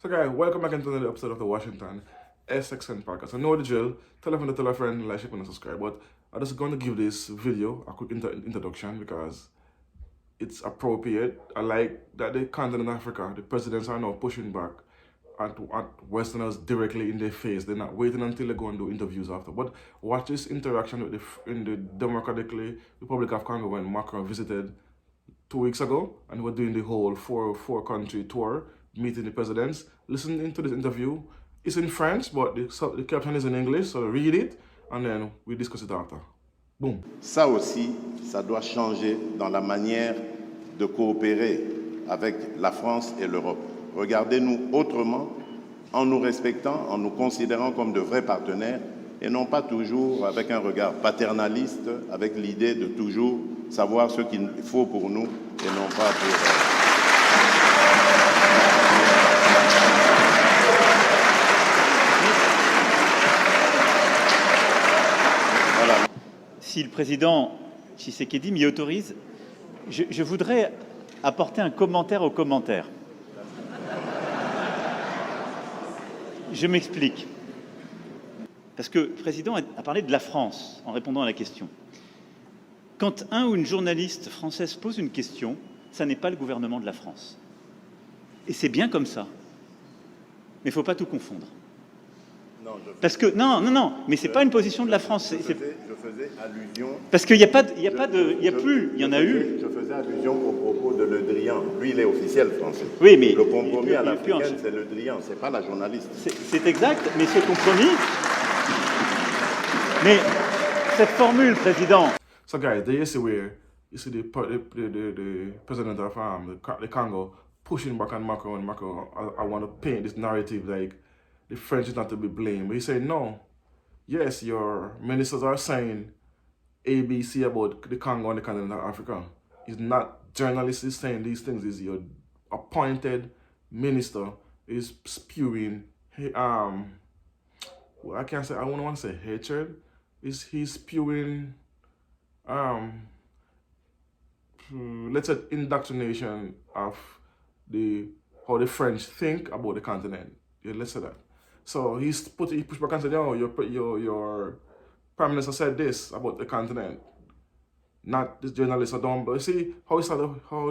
So guys, welcome back into another episode of the Washington SXN podcast. I know the drill, tell a friend to tell a friend, like, share, and subscribe. But I'm just going to give this video a quick introduction because it's appropriate. I like that the continent of Africa, the presidents are now pushing back at Westerners directly in their face. They're not waiting until they go and do interviews after. But watch this interaction with in the Democratically Republic of Congo when Macron visited 2 weeks ago, and we're doing the whole four country tour, meeting the presidents. Listen into this interview. It's in French, but the caption is in English, so read it, and then we discuss it after. Boom. Ça aussi, ça doit changer dans la manière de coopérer avec la France et l'Europe. Regardez-nous autrement, en nous respectant, en nous considérant comme de vrais partenaires, et non pas toujours avec un regard paternaliste, avec l'idée de toujours savoir ce qu'il faut pour nous et non pas pour... Voilà. Si le président Tshisekdl m'y autorise, je voudrais apporter un commentaire au commentaire. Je m'explique. Parce que le président a parlé de la France en répondant à la question. Quand un ou une journaliste française pose une question, ça n'est pas le gouvernement de la France. Et c'est bien comme ça. Mais il ne faut pas tout confondre. Non, parce que mais c'est pas une position de la France. Je faisais allusion. Parce qu'il n'y a pas, il y en a eu. Je faisais allusion au propos de Le Drian. Lui, il est officiel français. Oui, mais le compromis à l'africaine, c'est Le Drian, c'est pas la journaliste. C'est exact, mais ce compromis. Mais cette formule, président. So guys, there you see where you see the president of the Congo pushing back on Macron. Macron, I want to paint this narrative like the French is not to be blamed. But he said, no, yes, your ministers are saying ABC about the Congo and the continent of Africa. It's not journalists saying these things. It's your appointed minister is spewing, well, I can't say, I don't want to say hatred. He's spewing, let's say, indoctrination of how the French think about the continent. Yeah, let's say that. So he pushed back and said, "Oh, your prime minister said this about the continent." Not this journalist or dumb, but you see how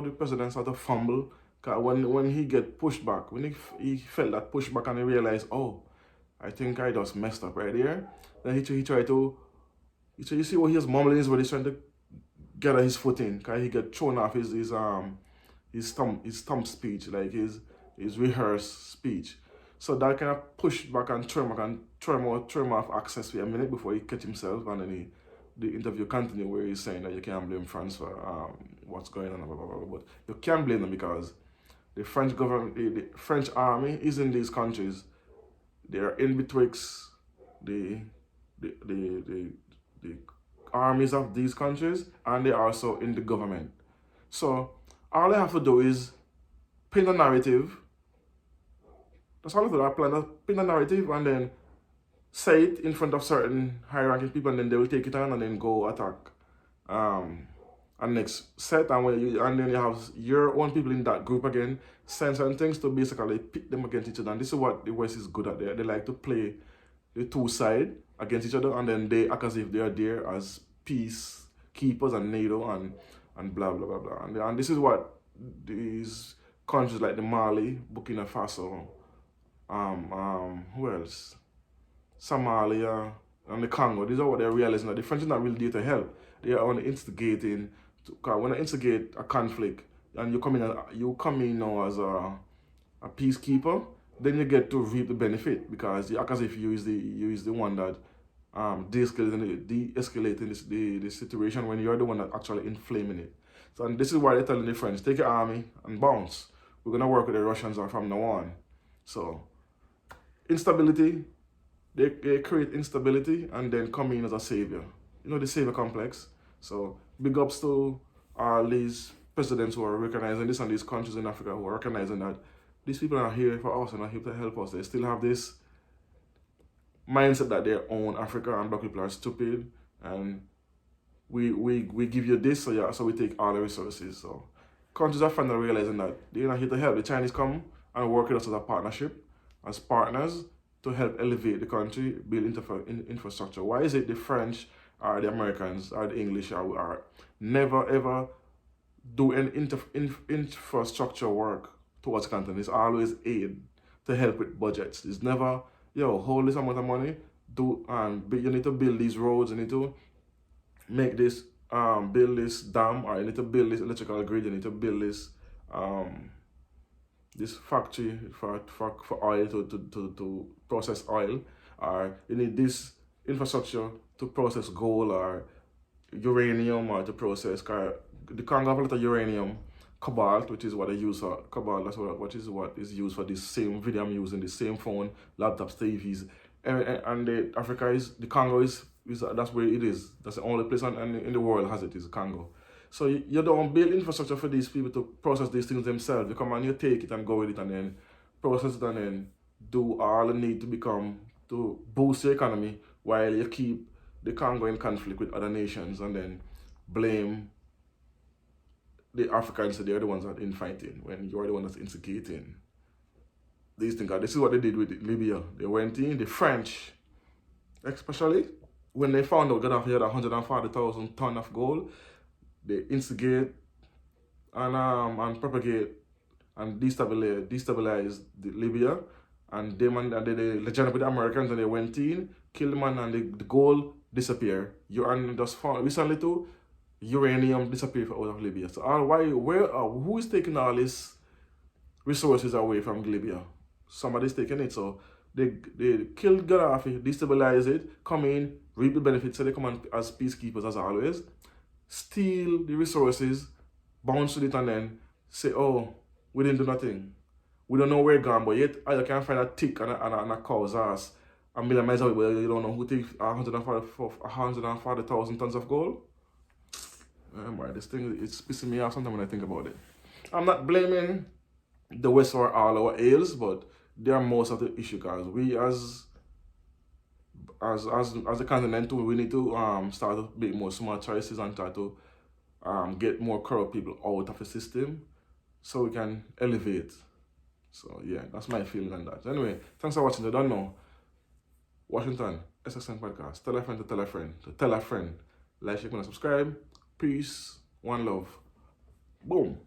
the president started to fumble. Cause when he get pushed back, when he felt that pushback and he realized, oh, I think I just messed up right here. Then he tried to. You see what he was mumbling is what he's trying to gather his footing. Cause he get thrown off his stump speech, like his rehearsed speech. So that kind of pushed back and threw him off access for a minute before he catch himself, and then the interview continued where he's saying that you can't blame France for what's going on, blah, blah, blah, blah. But you can't blame them because the French government, the French army is in these countries. They are in betwixt the armies of these countries, and they're also in the government. So all they have to do is paint a narrative. That's all of that. Pin a narrative and then say it in front of certain high-ranking people, and then they will take it on and then go attack. And next set, and then you have your own people in that group again, saying certain things to basically pit them against each other. And this is what the West is good at. They like to play the two sides against each other, and then they act as if they are there as peace keepers and NATO and blah blah blah blah. And this is what these countries like the Mali, Burkina Faso, who else? Somalia and the Congo. These are what they're realizing that the French are not really there to help. They are only instigating. When they instigate a conflict and you come in now as a peacekeeper, then you get to reap the benefit because you act as if you is the one that de-escalating the situation when you're the one that actually inflaming it. So and this is why they're telling the French, take your army and bounce. We're gonna work with the Russians from now on. So instability, they create instability and then come in as a savior. You know, the savior complex. So big ups to all these presidents who are recognizing this and these countries in Africa who are recognizing that these people are here for us and are here to help us. They still have this mindset that they own Africa and black people are stupid and we give you this, so we take all the resources. So countries are finally realizing that they're not here to help. The Chinese come and work with us as a partnership, as partners, to help elevate the country, build infrastructure. Why is it the French or the Americans or the English are never ever do any infrastructure work towards the continent? It's always aid to help with budgets. It's never, yo, hold this amount of money, you need to build these roads, you need to make this, build this dam, or you need to build this electrical grid, you need to build this this factory for oil to process oil, or you need this infrastructure to process gold or uranium, or to process, the Congo have a lot of uranium, cobalt, which is what they use for cobalt. That's what is used for this same video I'm using, the same phone, laptops, TVs, and the Congo is that's where it is. That's the only place in the world has it, is Congo. So you don't build infrastructure for these people to process these things themselves. You come and you take it and go with it and then process it and then do all the need to boost your economy, while you keep the Congo in conflict with other nations, and then blame the Africans that they're the ones that are infighting when you're the one that's instigating these things. This is what they did with Libya. They went in, the French, especially when they found out Gaddafi had 140,000 tons of gold, they instigate and propagate and destabilize Libya, and they joined up with the Americans, and they went in, killed the man, and the gold disappeared. And just found recently too, uranium disappeared out of Libya. So who is taking all these resources away from Libya? Somebody's taking it. So they killed Gaddafi, destabilize it, come in, reap the benefits, so they come on as peacekeepers as always, steal the resources, bounce with it, and then say, oh, we didn't do nothing. We don't know where it's gone, but yet you can find a tick and a cow's ass a million miles away, but you don't know who takes 140,000 tons of gold. This thing, it's pissing me off sometimes when I think about it. I'm not blaming the West for all our ails, but they are most of the issue, guys. We as a continent too, we need to start to make more smart choices and try to get more corrupt people out of the system so we can elevate. So yeah, that's my feeling on that. Anyway, thanks for watching. I don't know. Washington, SXN Podcast. Tell a friend to tell a friend to tell a friend. Like, share, and subscribe. Peace. One love. Boom.